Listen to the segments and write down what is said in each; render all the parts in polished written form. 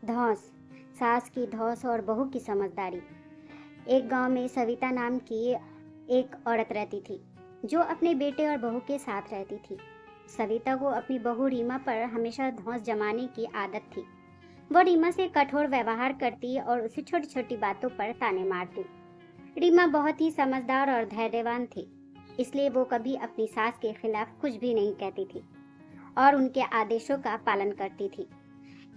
धौंस, सास की धौंस और बहू की समझदारी। एक गांव में सविता नाम की एक औरत रहती थी, जो अपने बेटे और बहू के साथ रहती थी। सविता को अपनी बहू रीमा पर हमेशा धौंस जमाने की आदत थी। वो रीमा से कठोर व्यवहार करती और उसे छोटी छोटी बातों पर ताने मारती। रीमा बहुत ही समझदार और धैर्यवान थी, इसलिए वो कभी अपनी सास के खिलाफ कुछ भी नहीं कहती थी और उनके आदेशों का पालन करती थी।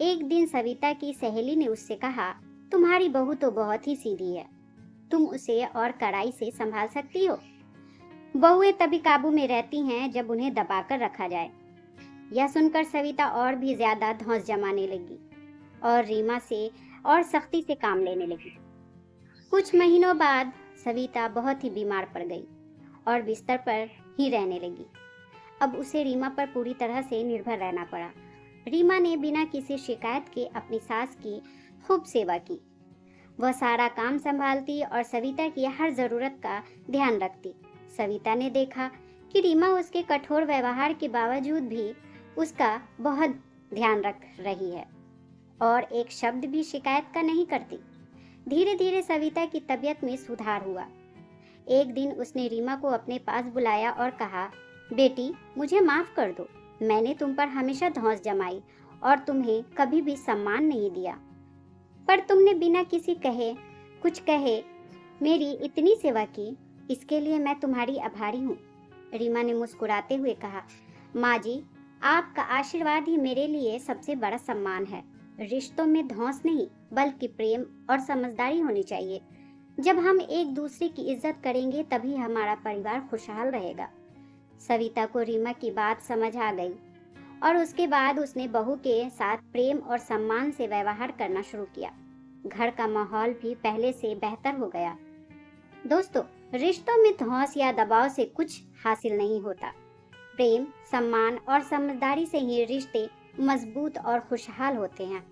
एक दिन सविता की सहेली ने उससे कहा, तुम्हारी बहू तो बहुत ही सीधी है, तुम उसे और कड़ाई से संभाल सकती हो। बहुएं तभी काबू में रहती हैं जब उन्हें दबाकर रखा जाए। यह सुनकर सविता और भी ज्यादा धौंस जमाने लगी और रीमा से और सख्ती से काम लेने लगी। कुछ महीनों बाद सविता बहुत ही बीमार पड़ गई और बिस्तर पर ही रहने लगी। अब उसे रीमा पर पूरी तरह से निर्भर रहना पड़ा। रीमा ने बिना किसी शिकायत के अपनी सास की खूब सेवा की। वह सारा काम संभालती और सविता की हर जरूरत का ध्यान रखती। सविता ने देखा कि रीमा उसके कठोर व्यवहार के बावजूद भी उसका बहुत ध्यान रख रही है और एक शब्द भी शिकायत का नहीं करती। धीरे धीरे सविता की तबीयत में सुधार हुआ। एक दिन उसने रीमा को अपने पास बुलाया और कहा, बेटी, मुझे माफ कर दो। मैंने तुम पर हमेशा धौंस जमाई और तुम्हें कभी भी सम्मान नहीं दिया, पर तुमने बिना किसी कुछ कहे मेरी इतनी सेवा की, इसके लिए मैं तुम्हारी आभारी हूँ। रीमा ने मुस्कुराते हुए कहा, माँ जी, आपका आशीर्वाद ही मेरे लिए सबसे बड़ा सम्मान है। रिश्तों में धौंस नहीं, बल्कि प्रेम और समझदारी होनी चाहिए। जब हम एक दूसरे की इज्जत करेंगे तभी हमारा परिवार खुशहाल रहेगा। सविता को रीमा की बात समझ आ गई और उसके बाद उसने बहू के साथ प्रेम और सम्मान से व्यवहार करना शुरू किया। घर का माहौल भी पहले से बेहतर हो गया। दोस्तों, रिश्तों में धौंस या दबाव से कुछ हासिल नहीं होता। प्रेम, सम्मान और समझदारी से ही रिश्ते मजबूत और खुशहाल होते हैं।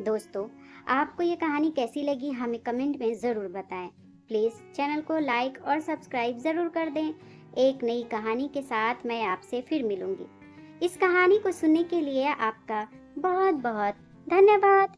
दोस्तों, आपको ये कहानी कैसी लगी हमें कमेंट में ज़रूर बताएं। प्लीज़ चैनल को लाइक और सब्सक्राइब ज़रूर कर दें। एक नई कहानी के साथ मैं आपसे फिर मिलूंगी। इस कहानी को सुनने के लिए आपका बहुत बहुत धन्यवाद।